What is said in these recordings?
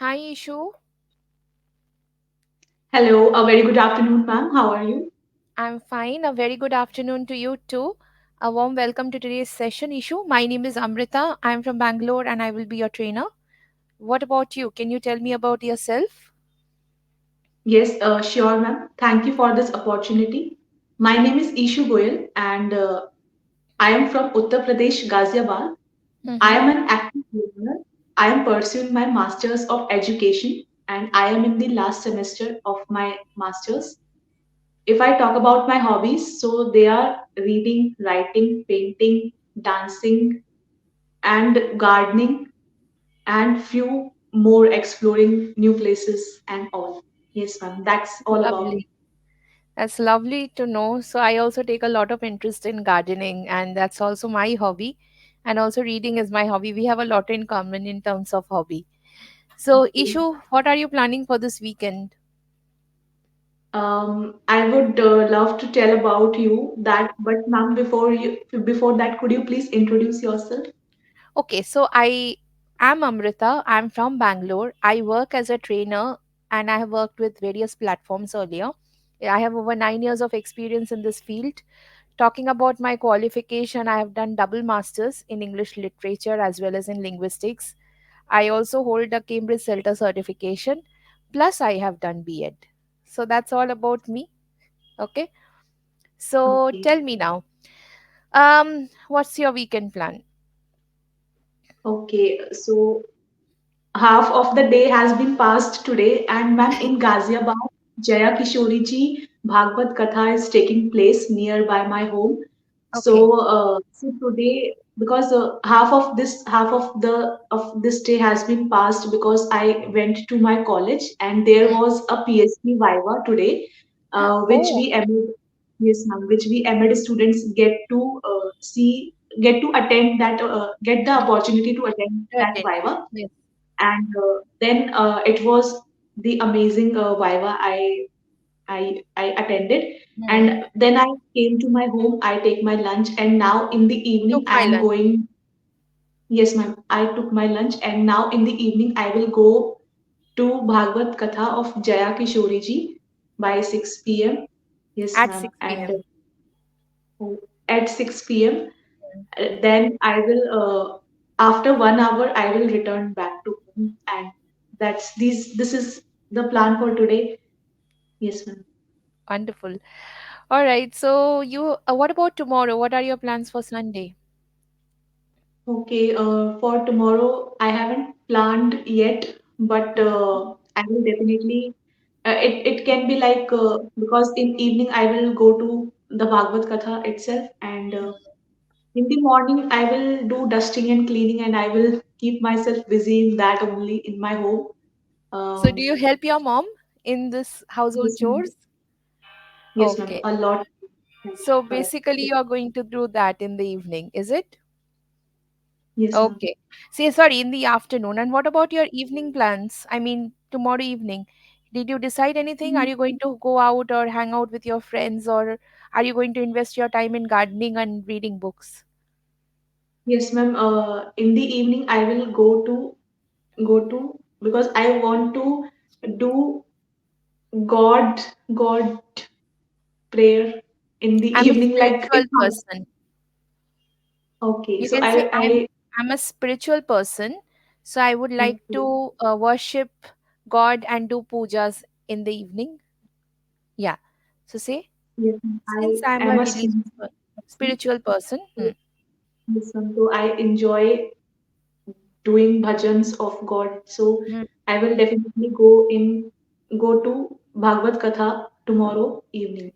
Hi, Ishu. Hello, a very good afternoon, ma'am. How are you? I'm fine. A very good afternoon to you too. A warm welcome to today's session, Ishu. My name is Amrita. I'm from Bangalore and I will be your trainer. What about you? Can you tell me about yourself? Yes, sure, ma'am. Thank you for this opportunity. My name is Ishu Goel, and I am from Uttar Pradesh, Ghaziabad. I Mm-hmm. am an active learner. I am pursuing my Masters of Education, and I am in the last semester of my Masters. If I talk about my hobbies, so they are reading, writing, painting, dancing, and gardening, and few more exploring new places and all. Yes, ma'am. That's all about me. Lovely. That's lovely to know. So, I also take a lot of interest in gardening, and that's also my hobby. And also, reading is my hobby. We have a lot in common in terms of hobby. So, Ishu, what are you planning for this weekend? I would love to tell about you that, but ma'am, before that, could you please introduce yourself? Okay, so I am Amrita. I'm from Bangalore. I work as a trainer and I have worked with various platforms earlier. I have over 9 years of experience in this field. Talking about my qualification, I have done double masters in English literature as well as in linguistics. I also hold a Cambridge CELTA certification. Plus, I have done B.Ed. So that's all about me. Okay. So Okay. tell me now, what's your weekend plan? Okay. So half of the day has been passed today, and ma'am, in Ghaziabad, Jaya Kishori ji Bhagavad Katha is taking place nearby my home. Okay. So today, because half of this day has been passed because I went to my college and there Hmm. was a PhD Viva today, which Oh, we MA, yes ma'am, which we MA students get to attend get the opportunity to attend that attend. Viva, Yes. and then it was the amazing Viva I attended, Hmm. and then I came to my home. I take my lunch, and now in the evening Took I my am lunch. going. Yes, ma'am. I took my lunch, and now in the evening I will go to Bhagavad Katha of Jaya Kishori ji by 6 p.m. Yes, At ma'am. 6 And p.m. at 6 p.m. Then I will, after 1 hour, I will return back to home, and this is the plan for today. Yes, ma'am. Wonderful. All right. So you, what about tomorrow? What are your plans for Sunday? Okay, for tomorrow, I haven't planned yet, but I will definitely. It can be like because in evening I will go to the Bhagavad Katha itself, and in the morning I will do dusting and cleaning, and I will keep myself busy in that only in my home. So do Um, you help your mom in this household yes, ma'am. chores? Yes, ma'am. Okay. A lot. So Her. basically you are going to do that in the evening, is it? Yes, ma'am. Okay. See, sorry, in the afternoon. And what about your evening plans? I mean, tomorrow evening. Did you decide anything? Are you going to go out or hang out with your friends, or are you going to invest your time in gardening and reading books? Yes, ma'am. In the evening I will go to because I want to do God prayer in the I'm a evening, like spiritual in house. person. Okay, You so can say I'm a spiritual person, so I would like okay, to worship God and do pujas in the evening. Yeah. So say yes, since I I'm a am a religious person. spiritual person, Yes, ma'am. So I enjoy doing bhajans of God. So hmm. I will definitely go to Bhagavad Katha tomorrow evening.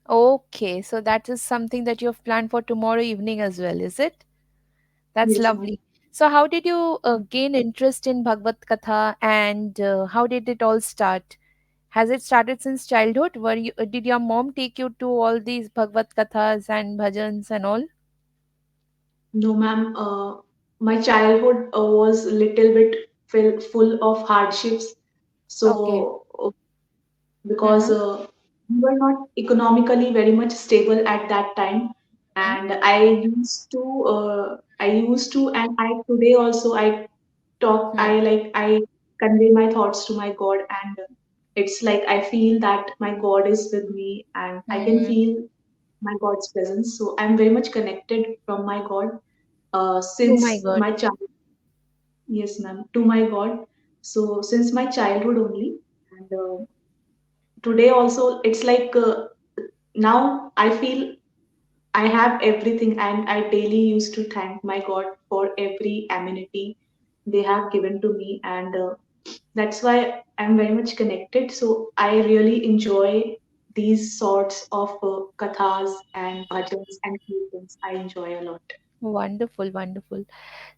Okay, so that is something that you have planned for tomorrow evening as well, is it? That's Yes, ma'am. lovely. So how did you gain interest in Bhagavad Katha, and how did it all start? Has it started since childhood? Did your mom take you to all these Bhagavad Kathas and bhajans and all? No, ma'am. My childhood was a little bit full of hardships. Okay. So because Mm-hmm. we were not economically very much stable at that time, Mm-hmm. and I used to, and I today also I talk, I convey my thoughts to my God, and it's like I feel that my God is with me, and I can Mm. feel my God's presence. So I'm very much connected from my God Oh my since God. my child. Yes, ma'am, to my God. So since my childhood only, and today also, it's like now I feel I have everything, and I daily used to thank my God for every amenity they have given to me, and that's why I'm very much connected. So I really enjoy these sorts of kathas and bhajans and kirtans. I enjoy a lot. Wonderful, wonderful.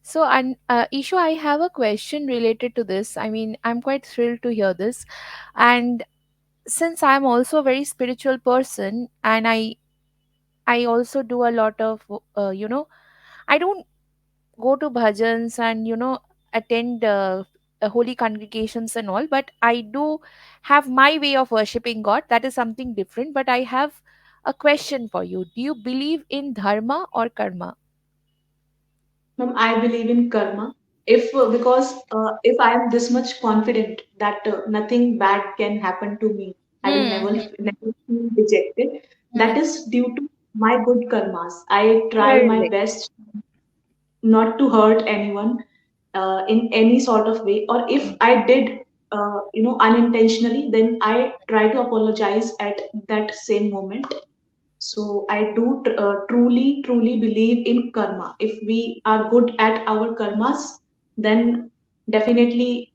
So, and Ishu, I have a question related to this. I mean, I'm quite thrilled to hear this. And since I'm also a very spiritual person, and I also do a lot of, I don't go to bhajans and attend holy congregations and all, but I do have my way of worshipping God. That is something different. But I have a question for you. Do you believe in dharma or karma? Ma'am, I believe in karma. If because if I am this much confident that nothing bad can happen to me, I will Hmm. never feel dejected. Hmm. That is due to my good karmas. I try my Correct. best not to hurt anyone in any sort of way, or if Hmm. I did unintentionally, then I try to apologize at that same moment. So I do truly believe in karma. If we are good at our karmas, then definitely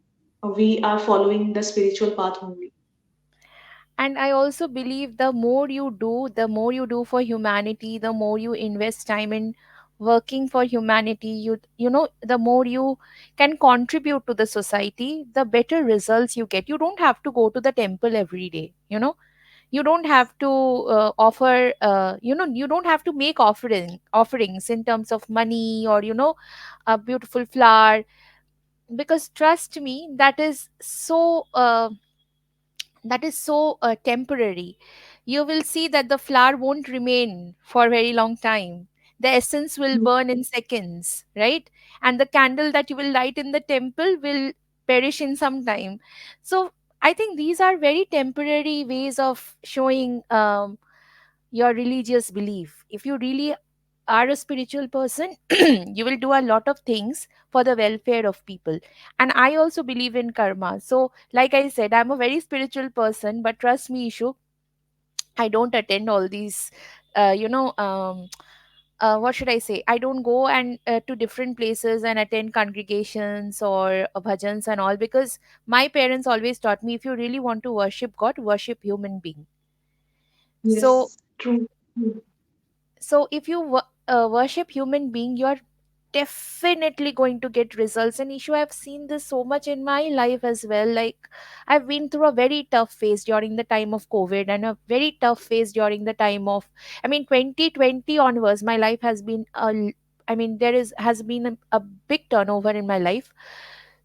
we are following the spiritual path only. And I also believe the more you do, the more you do for humanity, the more you invest time in working for humanity, the more you can contribute to the society, the better results you get. You don't have to go to the temple every day, you don't have to offer you don't have to make offerings in terms of money, or a beautiful flower, because trust me, that is so temporary. You will see that the flower won't remain for a very long time. The essence will Yes, burn in seconds, right? And the candle that you will light in the temple will perish in some time. So I think these are very temporary ways of showing your religious belief. If you really are a spiritual person, you will do a lot of things for the welfare of people. And I also believe in karma. So, like I said, I'm a very spiritual person, but trust me, Ishu, I don't attend all these, uh, you know, um, what should I say? I don't go and to different places and attend congregations or bhajans and all, because my parents always taught me, if you really want to worship God, worship human being. So yes, true. if you worship human being, you are definitely going to get results. And issue, I've seen this so much in my life as well. Like, I've been through a very tough phase during the time of COVID, and a very tough phase during the time of, I mean, 2020 onwards, my life has been I mean, there is has been a big turnover in my life.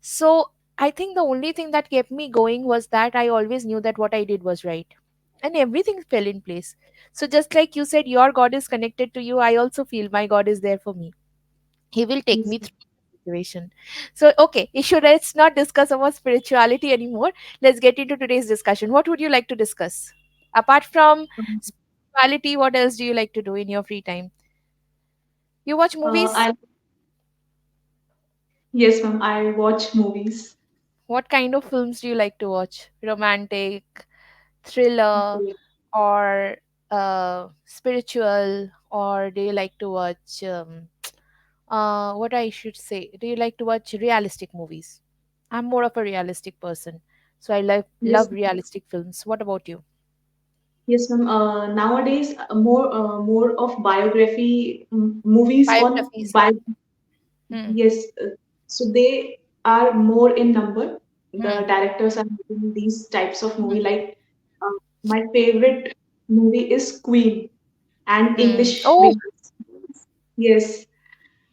So I think the only thing that kept me going was that I always knew that what I did was right, and everything fell in place. So just like you said, your God is connected to you, I also feel my God is there for me. He will take Yes, me through the situation. So, okay, Ishu, let's not discuss about spirituality anymore. Let's get into today's discussion. What would you like to discuss? Apart from ma'am. spirituality, what else do you like to do in your free time? You watch movies? I Yes, ma'am. I watch movies. What kind of films do you like to watch? Romantic, thriller, Okay. or spiritual? Or do you like to watch, what I should say? Do you like to watch realistic movies? I'm more of a realistic person, so I love Yes, realistic films. What about you? yes, ma'am. Nowadays, more of biography movies on Biographies. bio. Hmm. Yes, so they are more in number. Hmm. The directors are making these types of movie. Hmm. Like my favorite movie is Queen and Hmm. English Oh, Beatles. Yes.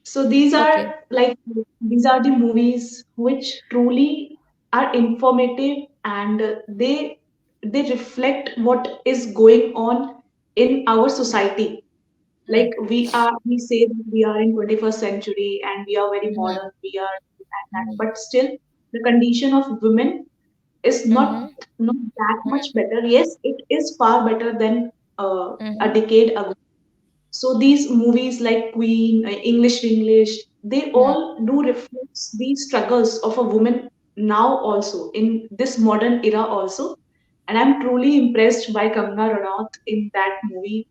So these are okay. like these are the movies which truly are informative, and they reflect what is going on in our society. Hmm. Like we say that we are in 21st century and we are very Hmm. modern, we are and that, Hmm. but still. the condition of women is Mm-hmm. not that much better. Yes, it is far better than a Mm-hmm. decade ago. So these movies like Queen, English, they Mm. all do reflect these struggles of a woman now also in this modern era also. And I'm truly impressed by Kangana Ranaut in that movie.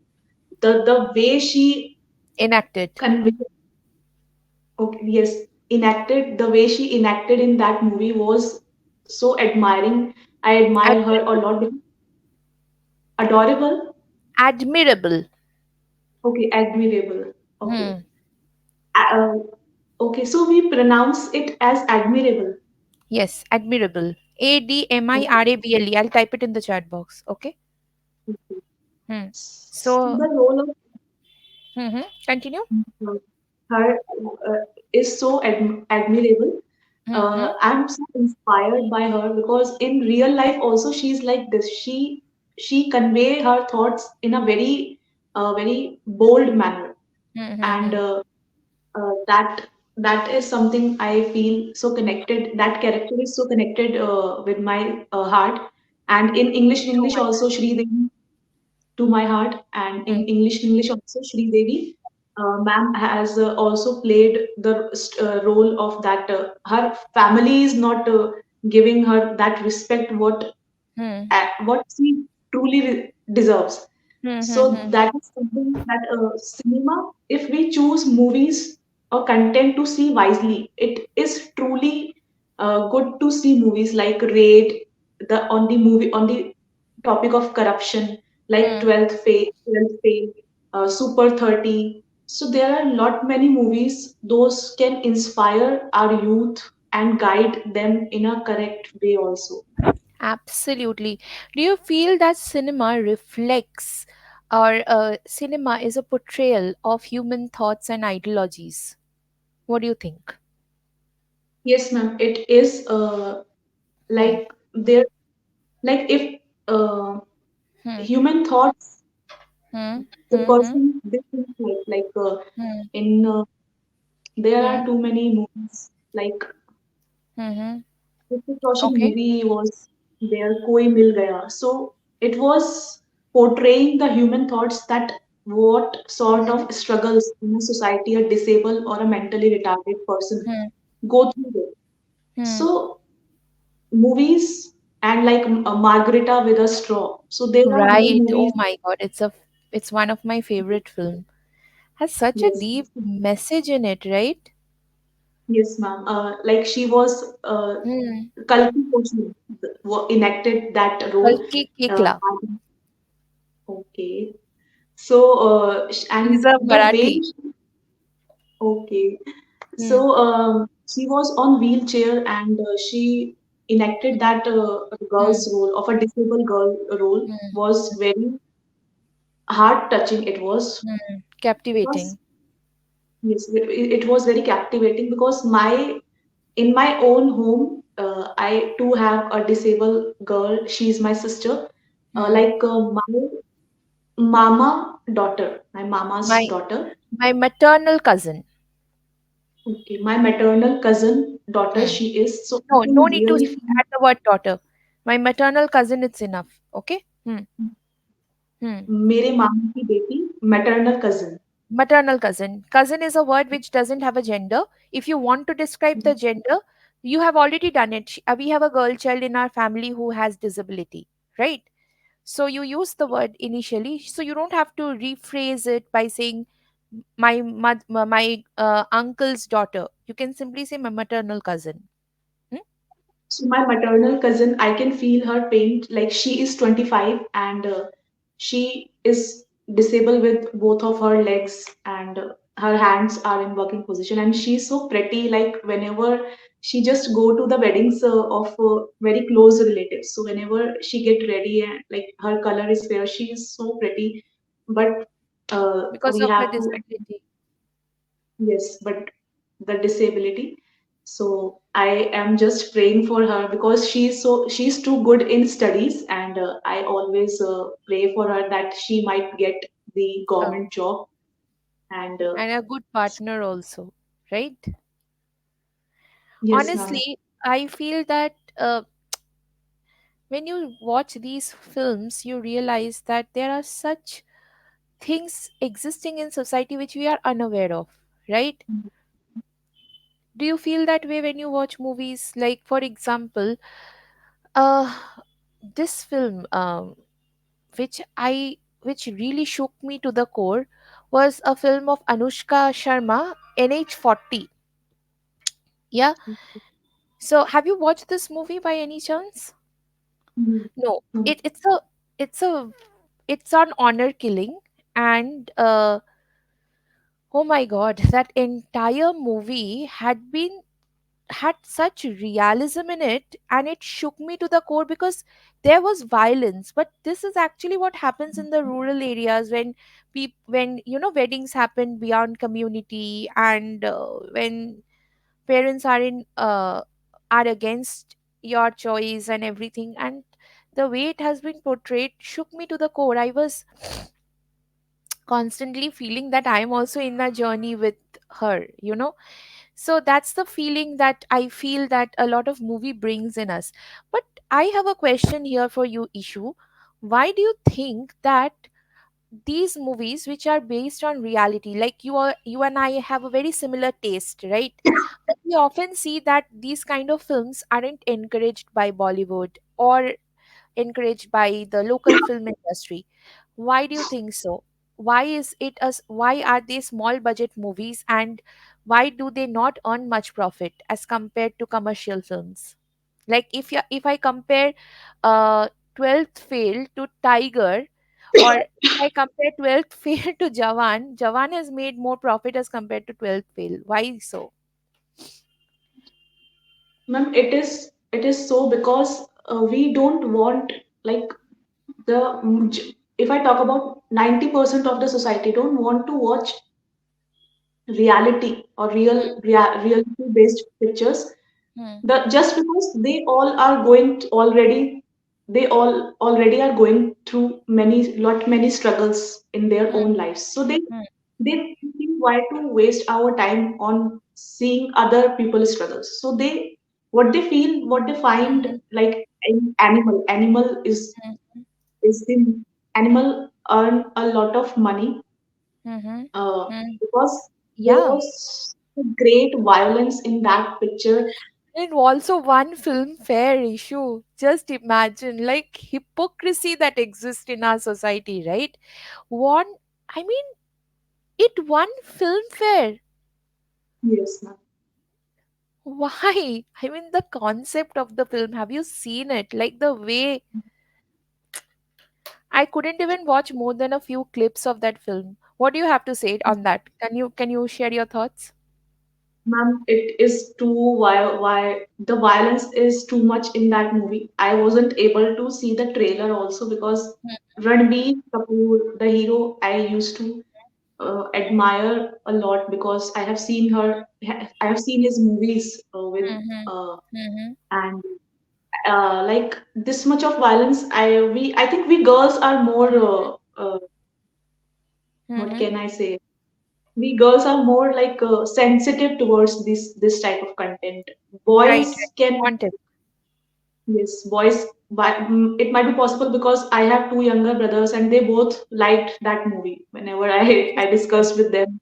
The way she Enacted. conveyed, okay, yes, enacted, the way she enacted in that movie was so admiring. I admire her a Admirable. lot. Adorable. Admirable. Okay, admirable. Okay. Hmm. Uh, okay, so we pronounce it as admirable. Yes, admirable. Okay. Admirable. I'll type it in the chat box. Okay. Okay. Hmm. So So, the role of mm-hmm. Continue. uh, her is so admirable. Mm-hmm. I'm so inspired by her because in real life also she's like this. She convey her thoughts in a very bold manner, and Mm-hmm. that is something I feel so connected. That character is so connected with my heart. And in Oh English my also Shri Devi to my heart. And God. in English also Shri Devi, ma'am has also played the role of that. Her family is not giving her that respect Hmm. what she truly deserves. Hmm. Hmm. So Hmm. that is something that cinema, if we choose movies or content to see wisely, it is truly good to see movies like Raid, the on the movie on the topic of corruption, like Hmm. 12th Fail, Super 30. So there are lot many movies those can inspire our youth and guide them in a correct way also. Absolutely. Do you feel that cinema reflects, or cinema is a portrayal of human thoughts and ideologies? What do you think? Yes, ma'am. It is Hmm. like there, like if uh, Hmm. human thoughts, Hmm. the Hmm. Hmm. person they think Hmm. in there are Hmm. too many movies like Hmm. Hmm. Hrithik Roshan Okay. movie was there, Koi Mil Gaya. So it was portraying the human thoughts that what sort Hmm. of struggles in a society a disabled or a mentally retarded person Hmm. go through. It. Hmm. So movies and like Margarita with a straw. So there are many Right. Oh movies. my God. It's one of my favorite film. Has such a Yes, deep message in it, right? yes, ma'am. Like she was Hmm. Kalki Kochhar enacted that role. Kalki Uh, Kekla. okay, so She's and a the way Marathi. okay, so Hmm. she was on wheelchair and she enacted that Hmm. girl's role of a disabled girl role Hmm. was very heart touching. It was Hmm. because Captivating. yes, it was very captivating because my in my own home, I too have a disabled girl. She's my sister. Hmm. My my mama's My daughter. my maternal cousin. Okay, my maternal cousin daughter. Hmm. She is so I No, can no need to really feel add the word daughter. My maternal cousin, it's enough. Okay? Hmm. Hmm. मेरे मामा की बेटी maternal cousin. Maternal cousin. Cousin is a word which doesn't have a gender. If you want to describe the gender, you have already done it. We have a girl child in our family who has disability, right? So you use the word initially, so you don't have to rephrase it by saying my uncle's daughter. You can simply say my maternal cousin. Hmm? So my maternal cousin, I can feel her pain. Like she is 25 and she is disabled with both of her legs and her hands are in working position. And she's so pretty. Like whenever she just go to the weddings of very close relatives. So whenever she get ready and like her color is fair, she is so pretty. But Because we of her have to disability. yes, but the disability. So I am just praying for her because she's too good in studies, and I always pray for her that she might get the Oh, government job. And and a good partner also, right? yes, Honestly, ma'am. I feel that when you watch these films, you realize that there are such things existing in society which we are unaware of, right? Do you feel that way when you watch movies? Like, for example, uh, this film, which I which really shook me to the core, was a film of Anushka Sharma, NH40. Yeah. So, have you watched this movie by any chance? Mhm. No. No. It's it's on honor killing, and oh my god, that entire movie had such realism in it, and it shook me to the core because there was violence, but this is actually what happens in the rural areas when when weddings happen beyond community, and when parents are against your choice and everything, and the way it has been portrayed shook me to the core. I was constantly feeling that I am also in a journey with her. So that's the feeling that I feel that a lot of movie brings in us. But I have a question here for you, Ishu. Why do you think that these movies which are based on reality, like you and I have a very similar taste, right? But we often see that these kind of films aren't encouraged by Bollywood or encouraged by the local film industry. Why do you think so? Why are they small budget movies, and why do they not earn much profit as compared to commercial films? Like, if I compare 12th Fail to Tiger, or if I compare 12th Fail to Jawan has made more profit as compared to 12th Fail. Why so? Ma'am, it is so because we don't want, like, the if I talk about 90% of the society don't want to watch reality or reality based pictures. Hmm. The just because they all are going to already, they all already are going through many struggles in their Hmm. own lives, so they Hmm. they think why to waste our time on seeing other people's struggles. So they, what they feel, what they find, Hmm. like in animal Hmm. is the animal earn a lot of money, Hmm. Hmm. Hmm. because there Yeah. was great violence in that picture. And also one film fair issue. Just imagine, like, hypocrisy that exists in our society, right? One, I mean, it won film fair. Yes, ma'am. Why? I mean, the concept of the film. Have you seen it? Like the way I couldn't even watch more than a few clips of that film. What do you have to say on that? Can you share your thoughts? Ma'am, it is too, why the violence is too much in that movie. I wasn't able to see the trailer also because Ranbir Kapoor, the hero, I used to admire a lot because I have seen his movies with Mm-hmm. uh, Mm-hmm. and like this much of violence. I think we girls are more what Mm-hmm. can I say? We girls are more like sensitive towards this type of content. Right, Boys right. can, Content. yes, boys, but it might be possible because I have two younger brothers and they both liked that movie. Whenever I discussed with them,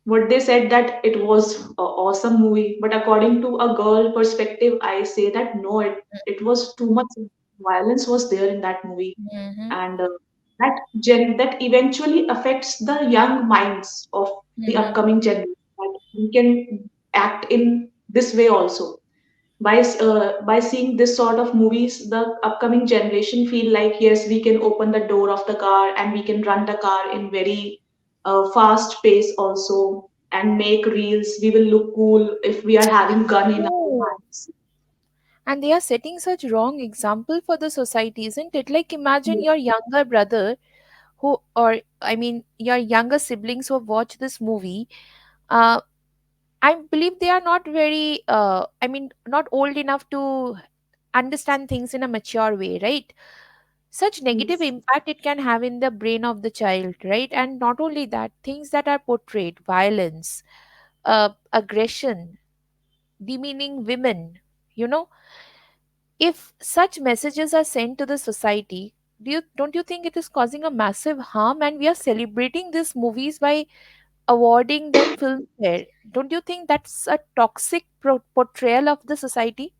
what they said that it was a awesome movie, but according to a girl perspective, I say that no, it was too much violence was there in that movie. Mm-hmm. And that eventually affects the young minds of the Mm-hmm. upcoming generation, that we can act in this way also. By seeing this sort of movies, the upcoming generation feel like, yes, we can open the door of the car and we can run the car in very fast pace also and make reels. We will look cool if we are having gun in our True. hands. And they are setting such wrong example for the society, isn't it? Like, imagine Yeah. your younger brother who, or I mean, your younger siblings who have watched this movie. Uh, I believe they are not very, I mean, not old enough to understand things in a mature way, right? Such negative Yes. impact it can have in the brain of the child, right? And not only that, things that are portrayed, violence, aggression, demeaning women. You know, if such messages are sent to the society, don't you think it is causing a massive harm? And we are celebrating these movies by awarding them filmfare. Don't you think that's a toxic portrayal of the society?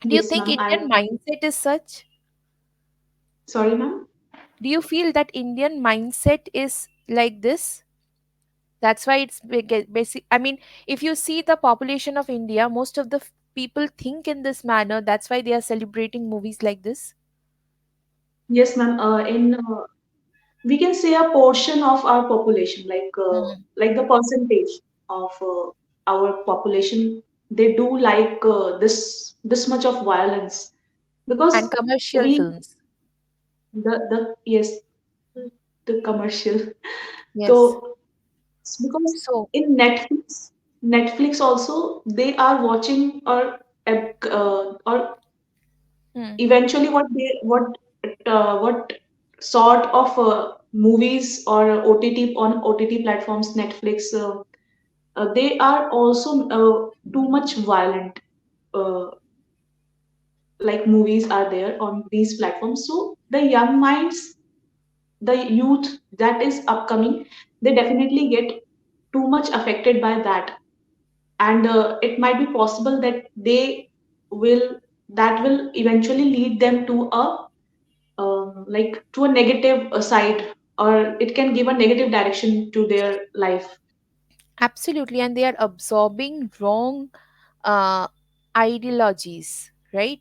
Do you Yes, think ma'am. Indian mindset is such? Sorry, ma'am. Do you feel that Indian mindset is like this? That's why it's basic. I mean, if you see the population of India, most of the people think in this manner. That's why they are celebrating movies like this. Yes, ma'am. In we can say a portion of our population, Hmm. like the percentage of our population, they do like this much of violence because And commercial we films. the yes, the commercial. Yes. So it's because So, in Netflix also they are watching or hmm. eventually what sort of movies or OTT platforms, Netflix, they are also too much violent, uh, like movies are there on these platforms. So the young minds, the youth that is upcoming, they definitely get too much affected by that, and it might be possible that they will that will eventually lead them to a like to a negative side, or it can give a negative direction to their life. Absolutely. And they are absorbing wrong uh, ideologies, right?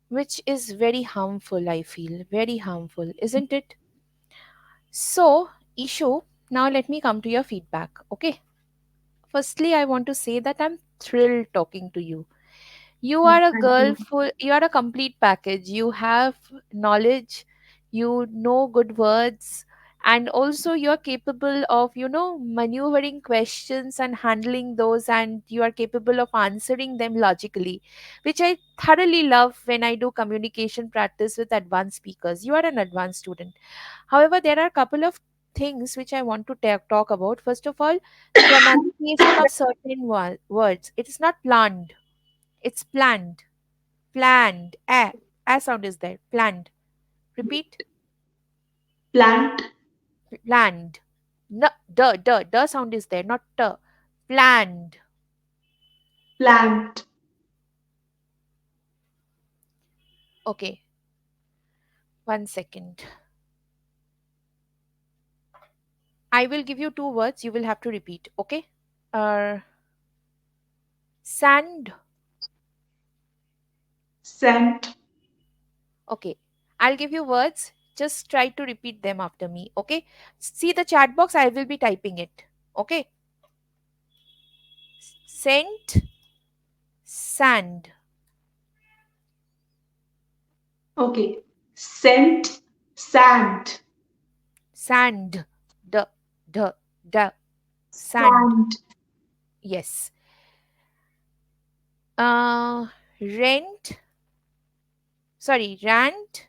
Which is very harmful, I feel. Very harmful, isn't it? So, Ishu, now let me come to your feedback. Okay. Firstly, I want to say that I'm thrilled talking to you. You are a Thank girl you. full, you are a complete package. You have knowledge, you know good words, and also you're capable of, maneuvering questions and handling those, and you are capable of answering them logically, which I thoroughly love when I do communication practice with advanced speakers. You are an advanced student. However, there are a couple of things which I want to talk about. First of all, the pronunciation of certain words. It is not planned, it's planned. Planned. A sound is there. Planned. Repeat. Plant. Planned. No, the sound is there, not t. Planned. Plant. Okay, 1 second. I will give you two words. You will have to repeat. Okay. Uh, Sand. Scent. Okay. I'll give you words. Just try to repeat them after me. Okay. See the chat box. I will be typing it. Okay. Scent. Sand. Okay. Scent. Sand. Sand. D. D. D. Sand. Sand. Yes. Rent. Sorry, Rent.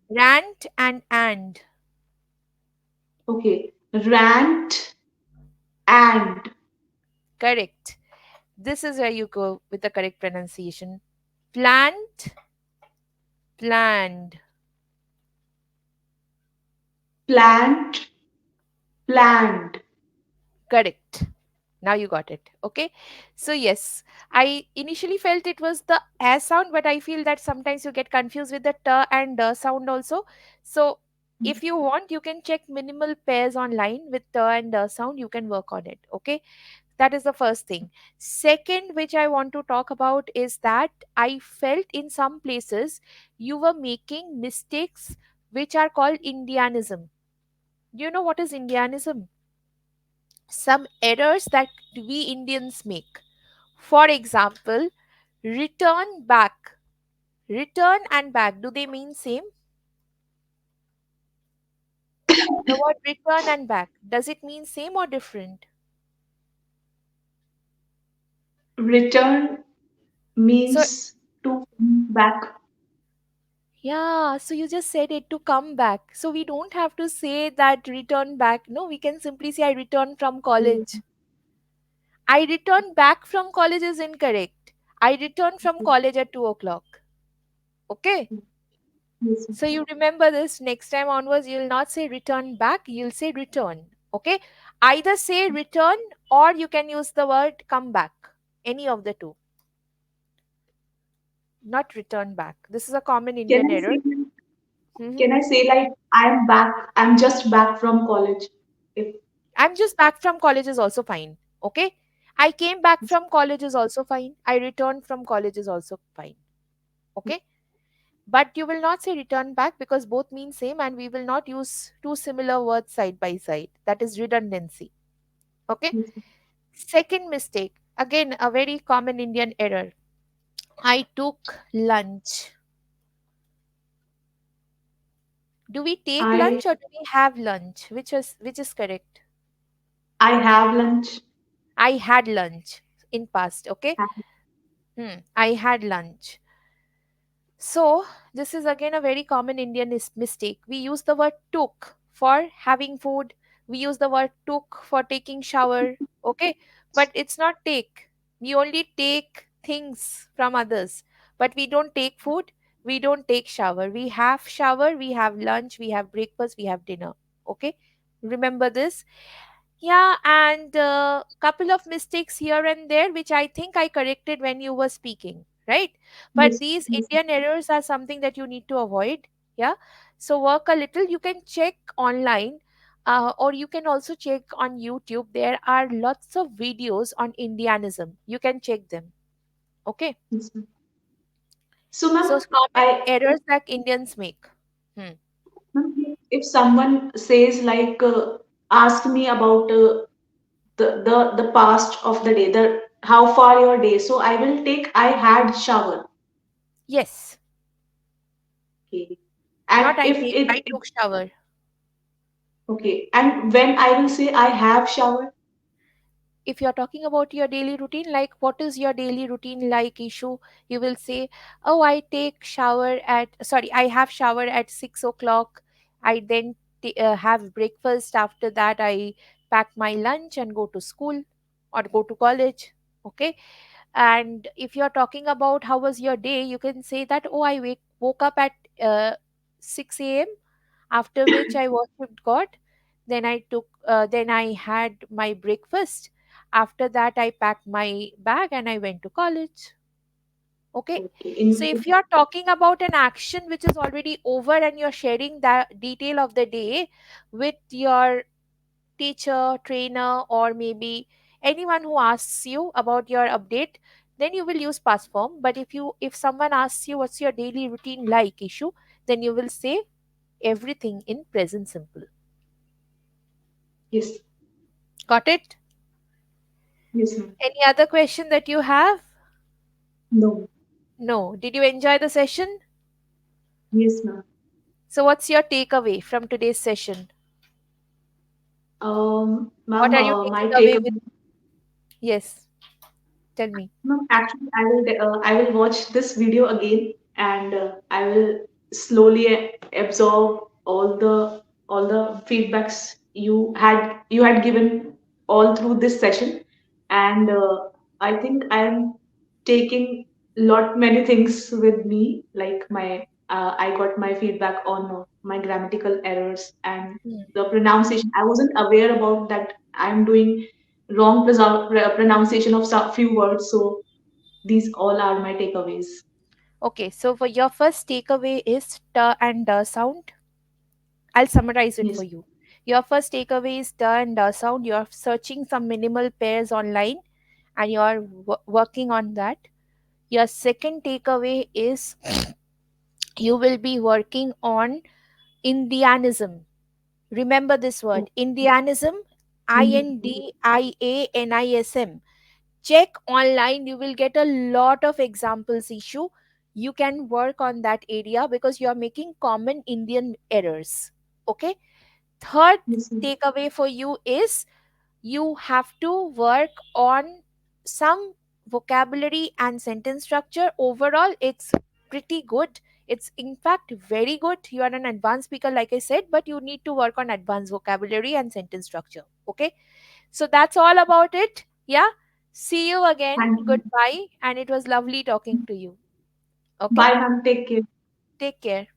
rant and. Okay. Rant. And. Correct. This is where you go with the correct pronunciation. Plant, planned. Plant. Planned. Correct. Now you got it. Okay. So, yes, I initially felt it was the a sound, but I feel that sometimes you get confused with the t and the sound also. So, if you want, you can check minimal pairs online with t and the sound. You can work on it. Okay. That is the first thing. Second, which I want to talk about, is that I felt in some places you were making mistakes which are called Indianism. Do you know what is Indianism? Some errors that we Indians make. For example, return back. Return and back, do they mean same? The word return and back, does it mean same or different? Return So, means to come back. yeah, so you just said it, to come back. So we don't have to say that return back. No, we can simply say I returned from college. I returned back from college is incorrect. I returned from college at 2 o'clock. Okay. Yes, So you remember this next time onwards, you'll not say return back, you'll say return. Okay. Either say return or you can use the word come back. Any of the two, not return back. This is a common can Indian I error. say Mhm. can I say like I'm back, I'm just back from college? If I'm just back from college is also fine. Okay. I came back from college is also fine. I returned from college is also fine. Okay. But you will not say return back because both mean same and we will not use two similar words side by side. That is redundancy. Okay. yes, Second mistake. Again, a very common Indian error. I took lunch. Do we take I lunch or do we have lunch? Which is correct? I have lunch. I had lunch in past. Okay. Have- I had lunch. So, this is again a very common Indian mistake. We use the word took for having food. We use the word took for taking shower. Okay. But it's not take. We only take things from others. But we don't take food. We don't take shower. We have shower. We have lunch. We have breakfast. We have dinner. Okay. Remember this. Yeah, and couple of mistakes here and there, which I think I corrected when you were speaking, right? But yes, these yes, Indian errors are something that you need to avoid. Yeah. So work a little. You can check online, or you can also check on YouTube. There are lots of videos on Indianism. You can check them. Okay. yes, ma'am. So, ma'am, So common I errors that Indians make. Hmm. ma'am, if someone says like ask me about the past of the day, the how far your day, so I will take I had shower. Yes. Okay. And Not I if take. I took shower. okay, and when I will say I have shower. If you're talking about your daily routine, like what is your daily routine like, issue, you will say, oh, I take shower at, sorry, I have shower at 6 o'clock. I then have breakfast. After that, I pack my lunch and go to school or go to college. Okay. And if you're talking about how was your day, you can say that, oh, I woke up at 6 a.m, after which I worshipped God. Then I had my breakfast. After that, I packed my bag and I went to college. Okay. Okay, So if you're talking about an action which is already over and you're sharing that detail of the day with your teacher, trainer, or maybe anyone who asks you about your update, then you will use past form. But if someone asks you what's your daily routine like, issue, then you will say everything in present simple. yes, Got it? yes, ma'am. Any other question that you have? No, No. Did you enjoy the session? yes, ma'am. So, what's your takeaway from today's session? What Ma'am, are you my taking away with? takeaway. Yes, tell me. No, actually, I will watch this video again, and I will slowly absorb all the feedbacks you had given all through this session, and I think I am taking lot many things with me, like my I got my feedback on my grammatical errors and Hmm. the pronunciation. I wasn't aware about that. I'm doing wrong pronunciation of some few words, so these all are my takeaways. Okay, so for your first takeaway is t and d sound. I'll summarize it for Yes, you. Your first takeaway is t and d sound. You're searching some minimal pairs online and you're working on that. Your second takeaway is you will be working on Indianism. Remember this word, Indianism, Indianism. Check online, you will get a lot of examples, issue. You can work on that area because you are making common Indian errors. Okay. Third yes, takeaway for you is you have to work on some vocabulary and sentence structure. Overall, it's pretty good. It's in fact very good. You are an advanced speaker, like I said, but you need to work on advanced vocabulary and sentence structure. Okay. So that's all about it. Yeah. See you again. Thank you. Goodbye. And it was lovely talking to you. Okay? Bye, ma'am. Take care. Take care.